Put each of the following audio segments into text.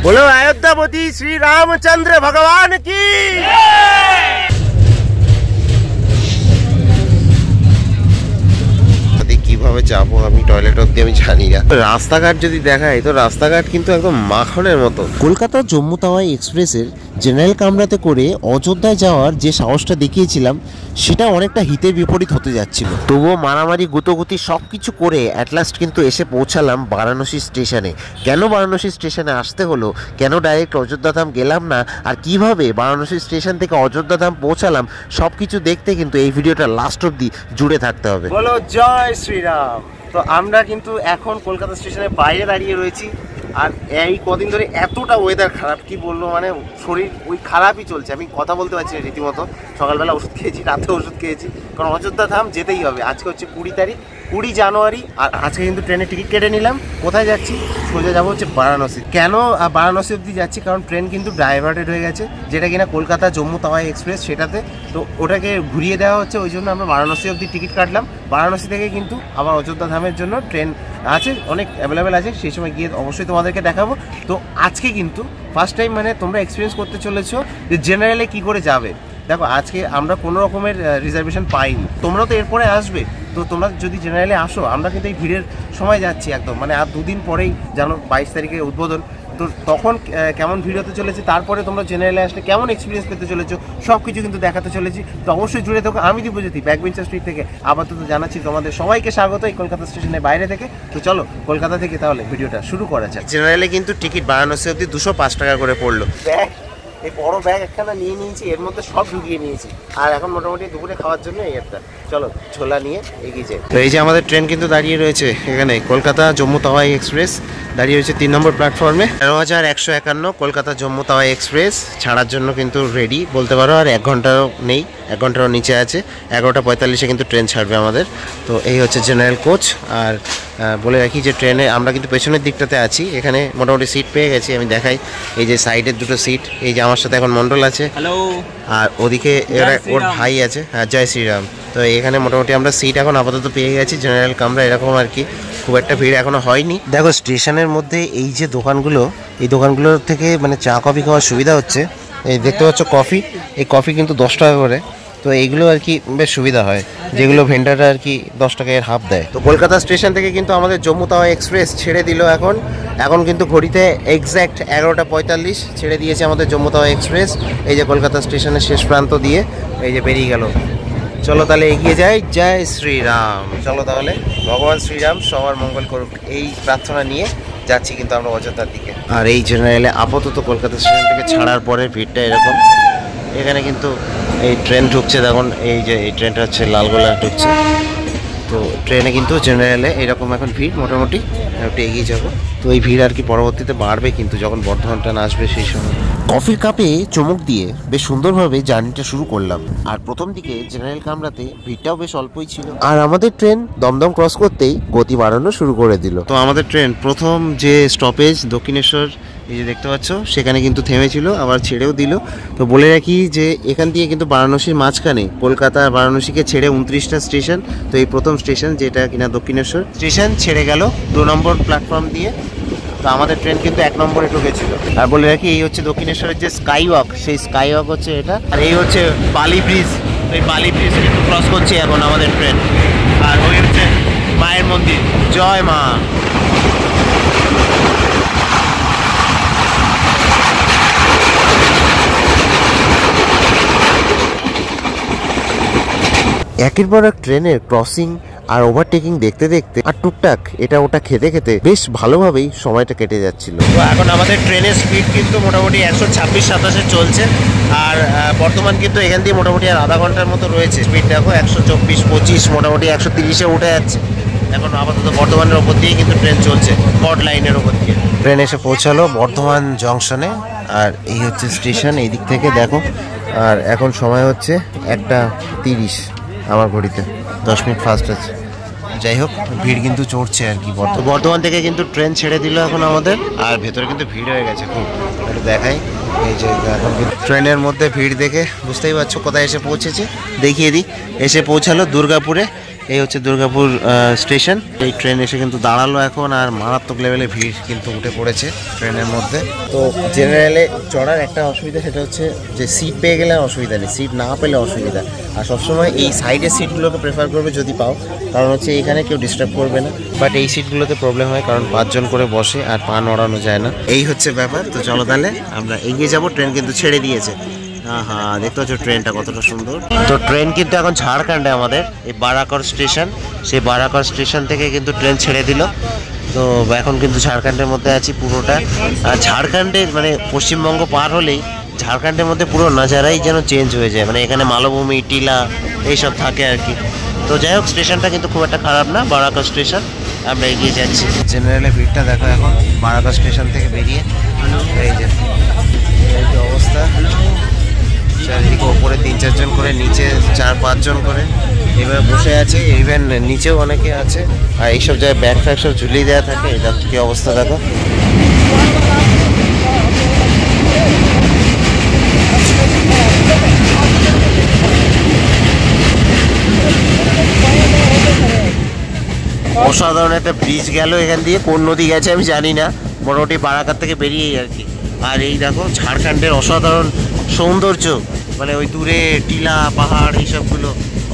बोलो अयोध्यापति श्री रामचंद्र भगवान की। কিভাবে যাবো আমি টয়লেট অবধি আমি জানি না। রাস্তাঘাট যদি দেখায় তো রাস্তাঘাট কিন্তু একদম মাখনের মতো। কলকাতা জম্মু তাওয়াই এক্সপ্রেসের জেনারেল কামরাতে করে অযোধ্যায় যাওয়ার যে সাহসটা দেখিয়েছিলাম সেটা অনেকটা হিতে বিপরীত হতে যাচ্ছিল। তবুও মারামারি গুতোগুতি সব কিছু করে অ্যাট লাস্ট কিন্তু এসে পৌঁছালাম বারাণসী স্টেশনে। কেন বারাণসী স্টেশনে আসতে হলো, কেন ডাইরেক্ট অযোধ্যা ধাম গেলাম না, আর কিভাবে বারাণসী স্টেশন থেকে অযোধ্যা ধাম পৌঁছালাম সব কিছু দেখতে কিন্তু এই ভিডিওটা লাস্ট অবধি জুড়ে থাকতে হবে। বলো জয় শ্রীরাম। তো আমরা কিন্তু এখন কলকাতা স্টেশনের বাইরে দাঁড়িয়ে রয়েছি। আর এই কদিন ধরে এতটা ওয়েদার খারাপ, কি বলবো, মানে শরীর ওই খারাপই চলছে। আমি কথা বলতে পারছি না রীতিমতো। সকালবেলা ওষুধ খেয়েছি, রাতে ওষুধ খেয়েছি, কারণ অযোধ্যা ধাম যেতেই হবে। আজকে হচ্ছে 20 জানুয়ারি। আর আজকে কিন্তু ট্রেনের টিকিট কেটে নিলাম। কোথায় যাচ্ছি? সোজা যাবো হচ্ছে বারাণসী। কেন বারাণসী অবধি যাচ্ছি? কারণ ট্রেন কিন্তু ডাইভার্টেড হয়ে গেছে, যেটা কিনা কলকাতা জম্মু তাওয়াই এক্সপ্রেস, সেটাতে তো ওটাকে ঘুরিয়ে দেওয়া হচ্ছে। ওই জন্য আমরা বারাণসী অবধি টিকিট কাটলাম। বারাণসী থেকে কিন্তু আবার অযোধ্যা ধামের জন্য ট্রেন আছে, অনেক অ্যাভেলেবেল আছে। সেই সময় গিয়ে অবশ্যই তোমাদেরকে দেখাবো। তো আজকে কিন্তু ফার্স্ট টাইম মানে তোমরা এক্সপিরিয়েন্স করতে চলেছো যে জেনারেলে কি করে যাবে। দেখো আজকে আমরা কোনো রকমের রিজার্ভেশন পাইনি, তোমরাও তো এরপরে আসবে। তো তোমরা যদি জেনারেলে আসো, আমরা কিন্তু এই ভিড়ের সময় যাচ্ছি একদম, মানে আর 2 দিন পরেই জানো 22 তারিখে উদ্বোধন। তো তখন কেমন ভিড় হতে চলেছে, তারপরে তোমরা জেনারেলে আসলে কেমন এক্সপিরিয়েন্স পেতে চলেছো, সব কিছু কিন্তু দেখাতে চলেছি। তো অবশ্যই জুড়ে থাকো। আমি দীপজ্যোতি, ব্যাকবেঞ্চার স্ট্রিট থেকে আপাতত জানাচ্ছি তোমাদের সবাইকে স্বাগত এই কলকাতা স্টেশনের বাইরে থেকে। তো চলো কলকাতা থেকে তাহলে ভিডিওটা শুরু করা যাক। জেনারেলে কিন্তু টিকিট বারাণসী অবধি 205 টাকা করে পড়লো। এই বড় ব্যাগ একখানা নিয়ে নিয়েছি, এর মধ্যে সব ঢুকিয়ে নিয়েছি। আর এখন মোটামুটি দুপুরে খাওয়ার জন্য এই একটা চলো ছোলা নিয়ে এগিয়ে যাই। তো এই যে আমাদের ট্রেন কিন্তু দাঁড়িয়ে রয়েছে এখানে, কলকাতা জম্মু তাওয়াই এক্সপ্রেস দাঁড়িয়ে রয়েছে 3 নম্বর প্ল্যাটফর্মে। 13,151 কলকাতা জম্মু তাওয়াই এক্সপ্রেস ছাড়ার জন্য কিন্তু রেডি বলতে পারো। আর 1 ঘন্টাও নেই, 1 ঘন্টারও নিচে আছে। 11:45-এ কিন্তু ট্রেন ছাড়বে আমাদের। তো এই হচ্ছে জেনারেল কোচ। আর বলে রাখি যে ট্রেনে আমরা কিন্তু পেছনের দিকটাতে আছি। এখানে মোটামুটি সিট পেয়ে গেছি, আমি দেখাই। এই যে সাইডের 2টো সিট, এই যে আমার সাথে এখন মন্ডল আছে, হ্যালো, আর ওদিকে ওর ভাই আছে, হ্যাঁ জয় শ্রীরাম। তো এখানে মোটামুটি আমরা সিট এখন আপাতত পেয়ে গেছি জেনারেল কামরা, এরকম আর কি। খুব একটা ভিড় এখনো হয়নি। দেখো স্টেশনের মধ্যে এই যে দোকানগুলো, এই দোকানগুলোর থেকে মানে চা কফি খাওয়ার সুবিধা হচ্ছে। এই দেখতে পাচ্ছ কফি, এই কফি কিন্তু 10 টাকা করে। তো এইগুলো আর কি বেশ সুবিধা হয়, যেগুলো ভেন্ডাররা আর কি 10 টাকায় হাফ দেয়। তো কলকাতা স্টেশন থেকে কিন্তু আমাদের জম্মু তাওয়াই এক্সপ্রেস ছেড়ে দিল। এখন কিন্তু ঘড়িতে এক্স্যাক্ট 11:45 ছেড়ে দিয়েছে আমাদের জম্মু তাওয়াই এক্সপ্রেস। এই যে কলকাতা স্টেশনের শেষ প্রান্ত দিয়ে এই যে বেরিয়ে গেল। চলো তাহলে এগিয়ে যাই। জয় শ্রীরাম। চলো তাহলে ভগবান শ্রীরাম সবার মঙ্গল করুক, এই প্রার্থনা নিয়ে যাচ্ছি কিন্তু আমরা অযোধ্যার দিকে। আর এই জেনারেলে আপাতত কলকাতা স্টেশন থেকে ছাড়ার পরে ভিড়টা এরকম। এখানে কিন্তু এই ট্রেন ঢুকছে, দেখুন এই যে এই ট্রেনটা হচ্ছে লালগোলা ঢুকছে। তো ট্রেনে কিন্তু জেনারেলে এরকম এখন ভিড় মোটামুটি। একটু এগিয়ে যাবো। তো এই ভিড় আর কি পরবর্তীতে বাড়বে কিন্তু যখন বর্ধমান ট্রেন আসবে সেই সময়। কফির কাপে চুমুক দিয়ে বেশ সুন্দরভাবে জার্নিটা শুরু করলাম। আর প্রথম দিকে জেনারেল কামরাতে ভিড়টাও বেশ অল্পই ছিল। আর আমাদের ট্রেন দমদম ক্রস করতেই গতি বাড়ানো শুরু করে দিল। তো আমাদের ট্রেন প্রথম যে স্টপেজ দক্ষিণেশ্বর, এই যে দেখতে পাচ্ছ, সেখানে কিন্তু থেমেছিল, আবার ছেড়েও দিল। তো বলে রাখি যে এখান দিয়ে কিন্তু বারাণসীর মাঝখানে, কলকাতা বারাণসীকে ছেড়ে 29টা স্টেশন। তো এই প্রথম স্টেশন যেটা কিনা দক্ষিণেশ্বর স্টেশন ছেড়ে গেল 2 নম্বর প্ল্যাটফর্ম দিয়ে। তো আমাদের ট্রেন কিন্তু 1 নম্বরে ঢুকেছিল। আর বলে রাখি এই হচ্ছে দক্ষিণেশ্বরের যে স্কাই ওয়াক, সেই স্কাই ওয়াক হচ্ছে এটা। আর এই হচ্ছে বালি ব্রিজ, এই বালি ব্রিজ কিন্তু ক্রস করছে এখন আমাদের ট্রেন। আর ওই হচ্ছে মায়ের মন্দির, জয় মা। একের পর এক ট্রেনের ক্রসিং আর ওভারটেকিং দেখতে দেখতে আর টুকটাক এটা ওটা খেতে খেতে বেশ ভালোভাবেই সময়টা কেটে যাচ্ছিল। তো এখন আমাদের ট্রেনের স্পিড কিন্তু মোটামুটি 126-27-এ চলছে। আর বর্তমান কিন্তু এখান দিয়ে মোটামুটি আর আধা ঘন্টার মতো রয়েছে। স্পিড দেখো 124-25, মোটামুটি 130-এ উঠে যাচ্ছে। এখন আপাতত বর্ধমানের ওপর দিয়ে কিন্তু ট্রেন চলছে, কড লাইনের ওপর দিয়ে। ট্রেন এসে পৌঁছালো বর্ধমান জংশনে। আর এই হচ্ছে স্টেশন এই দিক থেকে দেখো। আর এখন সময় হচ্ছে 1:30 আমার ঘড়িতে, 10 মিনিট ফাস্ট আছে। যাই হোক ভিড় কিন্তু চড়ছে আর কি। বর্ধমান থেকে কিন্তু ট্রেন ছেড়ে দিল এখন আমাদের। আর ভেতরে কিন্তু ভিড় হয়ে গেছে খুব, একটু দেখাই। এই যে এখন কিন্তু ট্রেনের মধ্যে ভিড় দেখে বুঝতেই পারছো কোথায় এসে পৌঁছেছে। দেখিয়ে দিই, এসে পৌঁছালো দুর্গাপুরে। এই হচ্ছে দুর্গাপুর স্টেশন। এই ট্রেন এসে কিন্তু দাঁড়ালো এখন, আর মারাত্মক লেভেলে ভিড় কিন্তু উঠে পড়েছে ট্রেনের মধ্যে। তো জেনারেলে চড়ার একটা অসুবিধা, সেটা হচ্ছে যে সিট পেয়ে গেলে অসুবিধা নেই, সিট না পেলে অসুবিধা। আর সবসময় এই সাইডের সিটগুলোকে প্রেফার করবে যদি পাও, কারণ হচ্ছে এখানে কেউ ডিস্টার্ব করবে না। বাট এই সিটগুলোতে প্রবলেম হয়, কারণ 5 জন করে বসে আর পা নড়ানো যায় না, এই হচ্ছে ব্যাপার। তো চলো তাহলে আমরা এগিয়ে যাবো, ট্রেন কিন্তু ছেড়ে দিয়েছে। হ্যাঁ, দেখতে পাচ্ছ ট্রেনটা কতটা সুন্দর। তো ট্রেন কিন্তু এখন ঝাড়খণ্ডে, আমাদের এই বারাকর স্টেশন, সেই বারাকর স্টেশন থেকে কিন্তু ট্রেন ছেড়ে দিল। তো এখন কিন্তু ঝাড়খণ্ডের মধ্যে আছি পুরোটা। আর ঝাড়খণ্ডের মানে পশ্চিমবঙ্গ পার হলেই ঝাড়খণ্ডের মধ্যে পুরো নজারাই যেন চেঞ্জ হয়ে যায়, মানে এখানে মালভূমি, টিলা এইসব থাকে আর কি। তো যাই হোক, স্টেশনটা কিন্তু খুব একটা খারাপ না, বারাকর স্টেশন। আমরা এগিয়ে যাচ্ছি। জেনারেলে ভিড়টা দেখো এখন বারাকর স্টেশন থেকে বেরিয়ে, এই যে অবস্থা। চারিদিকে ওপরে 3-4 জন করে, নিচে 4-5 জন করে এবার বসে আছে, ইভেন নিচেও অনেকে আছে। আর এইসব জায়গায় ব্যাগ ফ্যাগ সব ঝুলিয়ে দেওয়া থাকে। এটা কি অবস্থা দেখো। অসাধারণ একটা ব্রিজ গেল এখান দিয়ে, কোন নদী গেছে আমি জানি না, মোটামুটি বারাকার থেকে বেরিয়েই আর কি। আর এই দেখো ঝাড়খণ্ডের অসাধারণ সৌন্দর্য, মানে ওই দূরে টিলা পাহাড় এইসবগুলো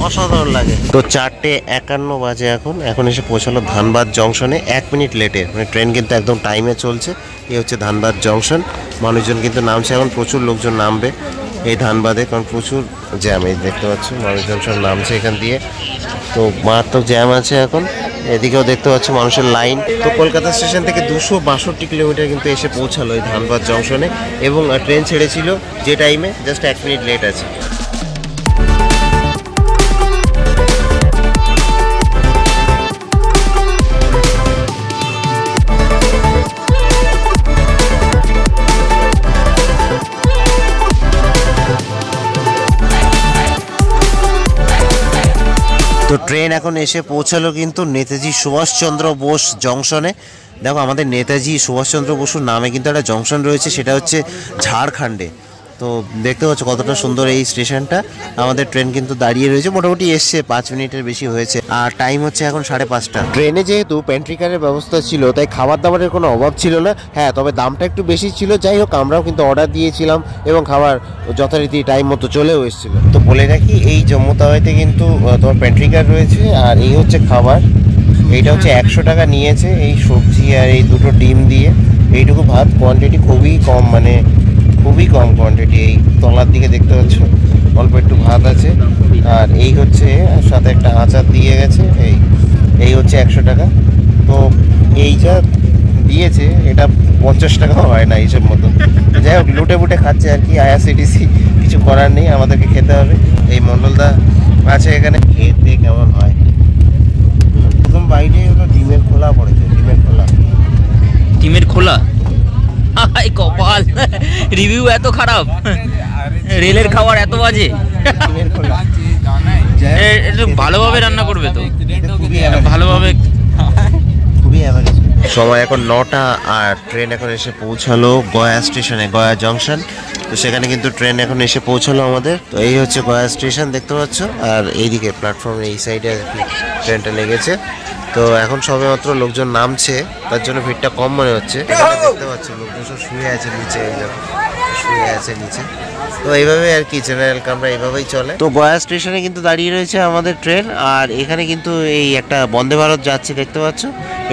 অসাধারণ লাগে। তো 4:51 বাজে এখন এসে পৌঁছালো ধানবাদ জংশনে, 1 মিনিট লেটে, মানে ট্রেন কিন্তু একদম টাইমে চলছে। এই হচ্ছে ধানবাদ জংশন, মানুষজন কিন্তু নামছে এখন, প্রচুর লোকজন নামবে এই ধানবাদে, কারণ প্রচুর জ্যাম। এই দেখতে পাচ্ছ মানুষজন সব নামছে এখান দিয়ে, তো মারাত্মক জ্যাম আছে এখন। এদিকেও দেখতে পাচ্ছ মানুষের লাইন। তো কলকাতা স্টেশন থেকে 262 কিলোমিটার কিন্তু এসে পৌঁছালো এই ধানবাদ জংশনে, এবং ট্রেন ছেড়েছিল যে টাইমে, জাস্ট 1 মিনিট লেট আছে। তো ট্রেন এখন এসে পৌঁছালো কিন্তু নেতাজি সুভাষচন্দ্র বোস জংশনে। দেখো আমাদের নেতাজি সুভাষচন্দ্র বসুর নামে কিন্তু একটা জংশন রয়েছে, সেটা হচ্ছে ঝাড়খণ্ডে। তো দেখতে পাচ্ছ কতটা সুন্দর এই স্টেশনটা। আমাদের ট্রেন কিন্তু দাঁড়িয়ে রয়েছে, মোটামুটি এসছে 5 মিনিটের বেশি হয়েছে, আর টাইম হচ্ছে এখন 5:30। ট্রেনে যেহেতু প্যান্ট্রি কারের ব্যবস্থা ছিল, তাই খাবার দাবারের কোনো অভাব ছিল না। হ্যাঁ, তবে দামটা একটু বেশি ছিল। যাই হোক, আমরাও কিন্তু অর্ডার দিয়েছিলাম এবং খাবার যথারীতি টাইম মতো চলেও এসেছিলো। তো বলে রাখি, এই জম্মু তাওয়াইতে কিন্তু তোমার প্যান্ট্রি কার রয়েছে, আর এই হচ্ছে খাবার। এইটা হচ্ছে 100 টাকা নিয়েছে, এই সবজি আর এই 2টো ডিম দিয়ে। এইটুকু ভাত, কোয়ান্টিটি খুবই কম, মানে খুবই কম কোয়ান্টিটি। এই তলার দিকে দেখতে পাচ্ছ অল্প একটু ভাত আছে, আর এই হচ্ছে সাথে একটা আচার দিয়ে গেছে। এই হচ্ছে 100 টাকা। তো এইটা দিয়েছে, এটা 50 টাকা হয় না এইসব মতো। যাই হোক, লুটে বুটে খাচ্ছে আর কি, IRCTC, কিছু করার নেই, আমাদেরকে খেতে হবে। এই মণ্ডলদা আছে এখানে, খেতে কেমন হয়। প্রথম বাইরে হলো ডিমের খোলা পড়েছে, ডিমের খোলা। হাই কপাল, রিভিউ এত খারাপ, রেলের খাবার এত বাজে। একটু ভালোভাবে রান্না করবে তো, ভালোভাবে। সময় এখন 9টা, আর ট্রেন এখন এসে পৌঁছালো গয়া স্টেশনে, গয়া জংশন। তো সেখানে কিন্তু ট্রেন এখন এসে পৌঁছালো আমাদের। তো এই হচ্ছে গয়া স্টেশন, দেখতে পাচ্ছ। আর এইদিকে প্ল্যাটফর্মে এই সাইডে ট্রেনটা লেগেছে। তো এখন সবেমাত্র লোকজন নামছে, তার জন্য ভিড়টা কম মনে হচ্ছে। এখানে দেখতে পাচ্ছ লোকজন সব শুয়ে আছে নিচে, শুয়ে আছে নিচে। তো এইভাবে আর কি জেনারেল কামরা এইভাবেই চলে। তো গয়া স্টেশনে কিন্তু দাঁড়িয়ে রয়েছে আমাদের ট্রেন, আর এখানে কিন্তু এই একটা বন্দে ভারত যাচ্ছে, দেখতে পাচ্ছ।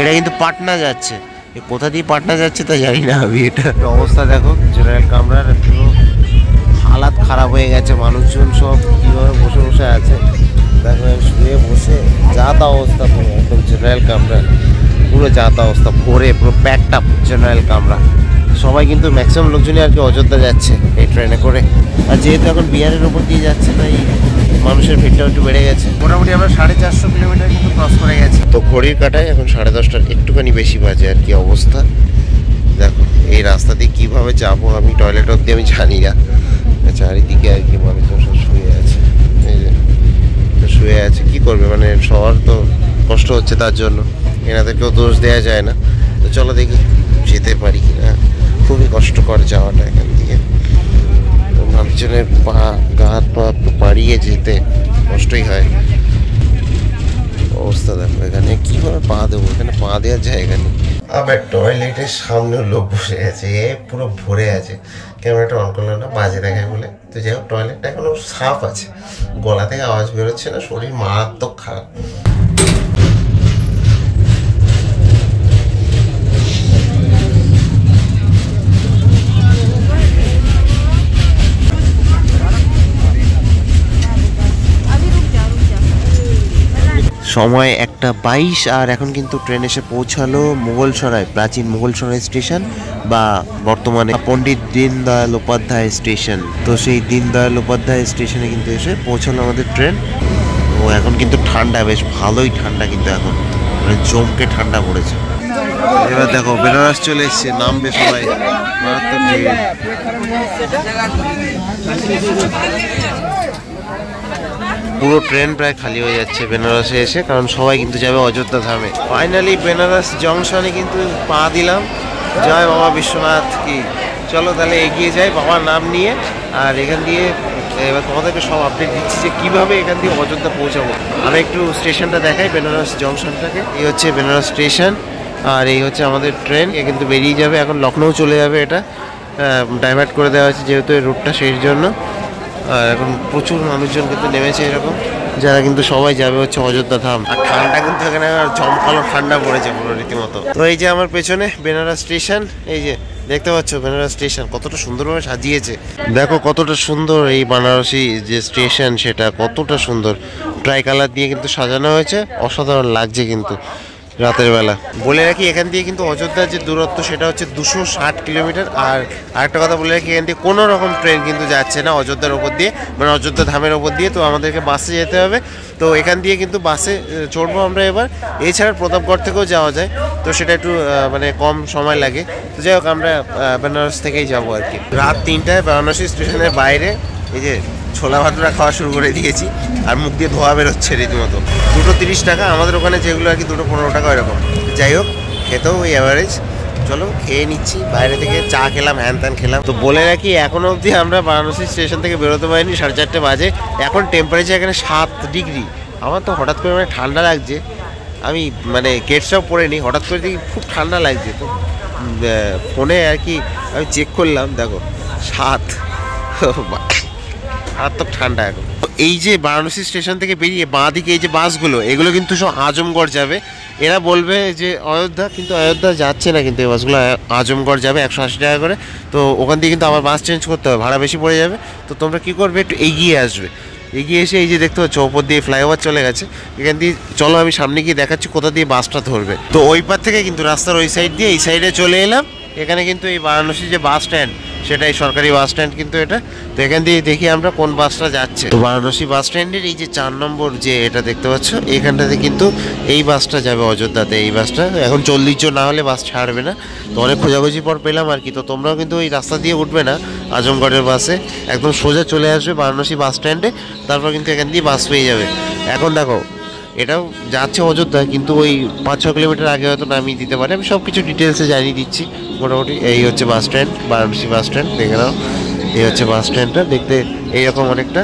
এটা কিন্তু পাটনা যাচ্ছে, কোথা দিয়ে পাটনা যাচ্ছে তা জানি না আমি। এটা অবস্থা দেখো জেনারেল কামরার, পুরো হালাত খারাপ হয়ে গেছে, মানুষজন সব কীভাবে বসে বসে আছে দেখো, শুয়ে বসে যাতা অবস্থা পুরো একদম জেনারেল কামরা, পুরো যাতা অবস্থা, ভরে পুরো প্যাকড আপ জেনারেল কামরা। সবাই কিন্তু ম্যাক্সিমাম লোকজনই আর কি অযোধ্যা যাচ্ছে এই ট্রেনে করে। আর যেহেতু এখন বিহারের ওপর দিয়ে যাচ্ছে, তাই মানুষের ভিড়টাও একটু বেড়ে গেছে। মোটামুটি আমরা 450 কিলোমিটার কিন্তু ক্রস করে গেছি। তো ঘড়ির কাটায় এখন 10:30টার একটুখানি বেশি বাজে আর কি অবস্থা। দেখো এই রাস্তা দিয়ে কীভাবে যাবো আমি, টয়লেট অব্দি আমি জানি না। চারিদিকে আর কি মানুষজন সব শুয়ে আছে, এই যে শুয়ে আছে, কি করবে, মানে শহর তো কষ্ট হচ্ছে তার জন্য, এনাদেরকেও দোষ দেওয়া যায় না। তো চলো দেখি যেতে পারি কিনা, খুবই কষ্টকর যাওয়াটা এখান থেকে। মানুষজনের পা, গা হাত পা পাড়িয়ে যেতে কষ্টই হয়। অবস্থা দেখো, এখানে কিভাবে পা দেবো, এখানে পা দেওয়ার জায়গা নেই। আবার টয়লেটের সামনেও লোক বসে আছে, পুরো ভরে আছে। ক্যামেরাটা অন করলো না, বাজে দেখায় বলে। তো যাই হোক, টয়লেটটা এখনো সাফ আছে, গলা থেকে আওয়াজ বেরোচ্ছে না, শরীর মারাত্মক খারাপ। সময় 1:22 আর এখন কিন্তু ট্রেন এসে পৌঁছালো মুঘলসরাই, প্রাচীন মুঘলসরাই স্টেশন বা বর্তমানে পণ্ডিত দীনদয়াল উপাধ্যায় স্টেশন। তো সেই দীনদয়াল উপাধ্যায় স্টেশনে কিন্তু এসে পৌঁছালো আমাদের ট্রেন। ও এখন কিন্তু ঠান্ডা, বেশ ভালোই ঠান্ডা, কিন্তু এখন মানে জমকে ঠান্ডা পড়েছে। এবার দেখো বেনারস চলে এসছে, নামবে সবাই, মারাত্মক ভিড়। পুরো ট্রেন প্রায় খালি হয়ে যাচ্ছে বেনারসে এসে, কারণ সবাই কিন্তু যাবে অযোধ্যা ধামে। ফাইনালি বেনারস জংশনে কিন্তু পা দিলাম। জয় বাবা বিশ্বনাথ কি। চলো তাহলে এগিয়ে যাই বাবার নাম নিয়ে। আর এখান দিয়ে এবার তোমাদেরকে সব আপডেট দিচ্ছি যে কীভাবে এখান দিয়ে অযোধ্যা পৌঁছাবো। আমি একটু স্টেশনটা দেখাই, বেনারস জংশনটাকে। এই হচ্ছে বেনারস স্টেশন, আর এই হচ্ছে আমাদের ট্রেন। এ কিন্তু বেরিয়ে যাবে, এখন লখনৌ চলে যাবে। এটা ডাইভার্ট করে দেওয়া হয়েছে যেহেতু এই রুটটা, সেই জন্য। আর এখন প্রচুর মানুষজন কিন্তু নেমেছে এরকম, যারা কিন্তু সবাই যাবে হচ্ছে অযোধ্যা ধাম। আর ঠান্ডা কিন্তু এখানে জমকালো ঠান্ডা পড়েছে পুরো রীতিমতো। তো এই যে আমার পেছনে বেনারস স্টেশন, এই যে দেখতে পাচ্ছ বেনারস স্টেশন কতটা সুন্দরভাবে সাজিয়েছে। দেখো কতটা সুন্দর এই বানারসি যে স্টেশন, সেটা কতটা সুন্দর ট্রাই কালার দিয়ে কিন্তু সাজানো হয়েছে, অসাধারণ লাগছে কিন্তু রাতের বেলা। বলে রাখি এখান দিয়ে কিন্তু অযোধ্যার যে দূরত্ব সেটা হচ্ছে 260 কিলোমিটার। আর আরেকটা কথা বলে রাখি, এখান থেকে কোনো রকম ট্রেন কিন্তু যাচ্ছে না অযোধ্যার ওপর দিয়ে, মানে অযোধ্যা ধামের ওপর দিয়ে। তো আমাদেরকে বাসে যেতে হবে। তো এখান দিয়ে কিন্তু বাসে চড়বো আমরা এবার। এছাড়া প্রতাপগড় থেকেও যাওয়া যায়, তো সেটা একটু মানে কম সময় লাগে। তো যাই হোক, আমরা বেনারস থেকেই যাবো আর কি। রাত 3টায় বারাণসী স্টেশনের বাইরে এই যে ছোলা ভাটুরা খাওয়া শুরু করে দিয়েছি, আর মুখ দিয়ে ধোয়া বেরোচ্ছে রীতিমতো। 230 টাকা, আমাদের ওখানে যেগুলো আর কি 215 টাকা এরকম। যাই হোক, খেতেও ওই অ্যাভারেজ। চলো খেয়ে নিচ্ছি, বাইরে থেকে চা খেলাম, হ্যান ত্যান খেলাম। তো বলে রাখি এখনো অবধি আমরা বারাণসী স্টেশন থেকে বেরোতে পারিনি, 4:30 বাজে। এখন টেম্পারেচার এখানে 7 ডিগ্রি। আমার তো হঠাৎ করে মানে ঠান্ডা লাগছে, আমি মানে কেটসব পরে নিই, হঠাৎ করে দেখি খুব ঠান্ডা লাগছে। তো ফোনে আর কি আমি চেক করলাম, দেখো 7, মারাত্মক ঠান্ডা এখন। এই যে বারাণসী স্টেশন থেকে বেরিয়ে বাঁ দিকে এই যে বাসগুলো, এগুলো কিন্তু সব আজমগড় যাবে। এরা বলবে যে অযোধ্যা, কিন্তু অযোধ্যা যাচ্ছে না, কিন্তু এই বাসগুলো আজমগড় যাবে 180 টাকা করে। তো ওখান দিয়ে কিন্তু আবার বাস চেঞ্জ করতে হবে, ভাড়া বেশি পড়ে যাবে। তো তোমরা কী করবে, একটু এগিয়ে আসবে। এগিয়ে এসে এই যে দেখতে পাচ্ছ ওপর দিয়ে ফ্লাইওভার চলে গেছে, এখান দিয়ে চলো আমি সামনে গিয়ে দেখাচ্ছি কোথা দিয়ে বাসটা ধরবে। তো ওই পার থেকে কিন্তু রাস্তার ওই সাইড দিয়ে এই সাইডে চলে এলাম। এখানে কিন্তু এই বারাণসী যে বাস স্ট্যান্ড, সেটাই সরকারি বাস স্ট্যান্ড কিন্তু এটা। তো এখান দিয়ে দেখি আমরা কোন বাসটা যাচ্ছে। তো বারাণসী বাস স্ট্যান্ডের এই যে 4 নম্বর যে এটা দেখতে পাচ্ছ, এইখানটাতে কিন্তু এই বাসটা যাবে অযোধ্যাতে। এই বাসটা এখন 40 জন না হলে বাস ছাড়বে না। তো অনেক খোঁজাখুঁজি পর পেলাম আর কি। তো তোমরাও কিন্তু ওই রাস্তা দিয়ে উঠবে না আজমগড়ের বাসে, একদম সোজা চলে আসবে বারাণসী বাস স্ট্যান্ডে, তারপর কিন্তু এখান দিয়ে বাস পেয়ে যাবে। এখন দেখো এটাও যাচ্ছে অযোধ্যা, কিন্তু ওই 5-6 কিলোমিটার আগে হয়তো নামিয়ে দিতে পারে। আমি সব কিছু ডিটেলসে জানিয়ে দিচ্ছি মোটামুটি। এই হচ্ছে bus stand, Varanasi bus stand, দেখে নাও। এই হচ্ছে বাস স্ট্যান্ডটা, দেখতে এইরকম অনেকটা।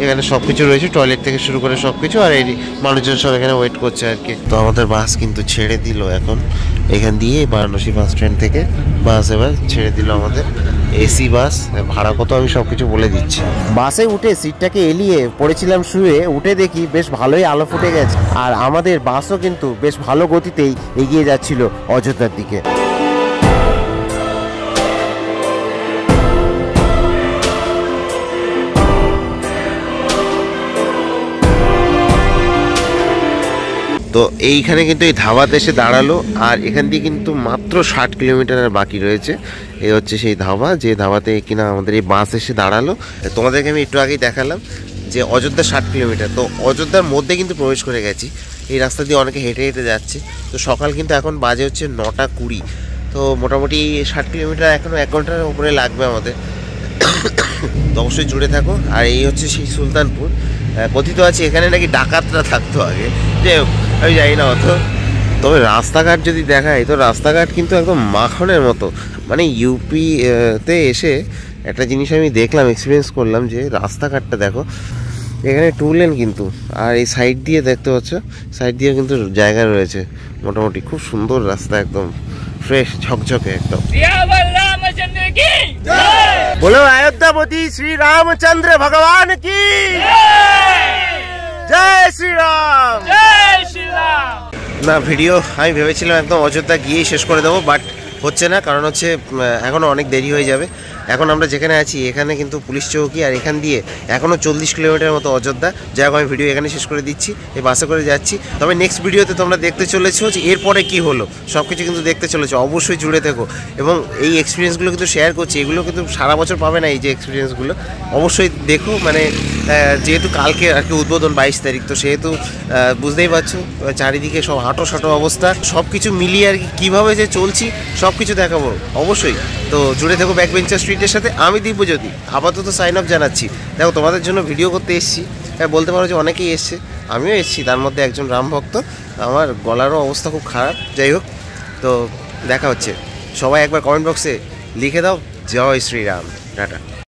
এখানে সব কিছু রয়েছে, টয়লেট থেকে শুরু করে সব কিছু। আর এই মানুষজন সব এখানে ওয়েট করছে আর কি। তো আমাদের বাস কিন্তু ছেড়ে দিল এখন এখান দিয়ে, বারাণসী বাস স্ট্যান্ড থেকে বাস এবার ছেড়ে দিল আমাদের। এসি বাস, ভাড়া কত আমি সব কিছু বলে দিচ্ছি। বাসে উঠে সিটটাকে এলিয়ে পড়েছিলাম শুয়ে, উঠে দেখি বেশ ভালোই আলো ফুটে গেছে। আর আমাদের বাসও কিন্তু বেশ ভালো গতিতেই এগিয়ে যাচ্ছিল অযোধ্যার দিকে। তো এইখানে কিন্তু এই ধাবাতে এসে দাঁড়ালো, আর এখান দিয়ে কিন্তু মাত্র 60 কিলোমিটার বাকি রয়েছে। এই হচ্ছে সেই ধাবা, যে ধাবাতে কিনা আমাদের এই বাস এসে দাঁড়ালো। তোমাদেরকে আমি একটু আগেই দেখালাম যে অযোধ্যা 60 কিলোমিটার। তো অযোধ্যার মধ্যে কিন্তু প্রবেশ করে গেছি। এই রাস্তা দিয়ে অনেকে হেঁটে হেঁটে যাচ্ছে। তো সকাল কিন্তু এখন বাজে হচ্ছে 9:20। তো মোটামুটি 60 কিলোমিটার এখনও 1 ঘন্টার উপরে লাগবে আমাদের। তো অবশ্যই জুড়ে থাকো। আর এই হচ্ছে সেই সুলতানপুর। কথিত আছে এখানে নাকি ডাকাতরা থাকতো আগে, যে আমি জানি না অত। তবে রাস্তাঘাট যদি দেখায়, তো রাস্তাঘাট কিন্তু একদম মাখনের মতো। মানে ইউপিতে এসে একটা জিনিস আমি দেখলাম, এক্সপিরিয়েন্স করলাম, যে রাস্তাঘাটটা দেখো এখানে 2 লেন কিন্তু, আর এই সাইড দিয়ে দেখতে পাচ্ছ, সাইড দিয়ে কিন্তু জায়গা রয়েছে মোটামুটি। খুব সুন্দর রাস্তা, একদম ফ্রেশ ঝকঝকে একদম। বলো অযোধ্যাপতি শ্রী রামচন্দ্র ভগবান কি জয় শ্রীরাম। না, ভিডিও আমি ভেবেছিলাম একদম অযোধ্যা গিয়েই শেষ করে দেবো, বাট হচ্ছে না, কারণ হচ্ছে এখনও অনেক দেরি হয়ে যাবে। এখন আমরা যেখানে আছি এখানে কিন্তু পুলিশ চৌকি, আর এখান দিয়ে এখনও 40 কিলোমিটার মতো অযোধ্যা। যাই হোক, আমি ভিডিও এখানে শেষ করে দিচ্ছি, এই বাসে করে যাচ্ছি। তবে নেক্সট ভিডিওতে তোমরা দেখতে চলেছো যে এরপরে কি হলো, সব কিছু কিন্তু দেখতে চলেছো। অবশ্যই জুড়ে থেকো, এবং এই এক্সপিরিয়েন্সগুলো কিন্তু শেয়ার করছি, এগুলো কিন্তু সারা বছর পাবে না এই যে এক্সপিরিয়েন্সগুলো। অবশ্যই দেখো, মানে যেহেতু কালকে আর কি উদ্বোধন 22 তারিখ, তো সেহেতু বুঝতেই পারছো চারিদিকে সব হাঁটো সাঁটো অবস্থা, সব কিছু মিলিয়ে আর কি কীভাবে যে চলছি সব কিছু দেখাবো অবশ্যই। তো জুড়ে থেকো ব্যাকবেঞ্চার স্ট্রিটের সাথে। আমি দিব্যজ্যোতি আপাতত সাইন অফ জানাচ্ছি। দেখো, তোমাদের জন্য ভিডিও করতে এসেছি, বলতে পারো যে অনেকেই এসছে, আমিও এসেছি, তার মধ্যে একজন রাম ভক্ত। আমার গলারও অবস্থা খুব খারাপ। যাই হোক, তো দেখা হচ্ছে। সবাই একবার কমেন্ট বক্সে লিখে দাও জয় শ্রীরাম। টাটা।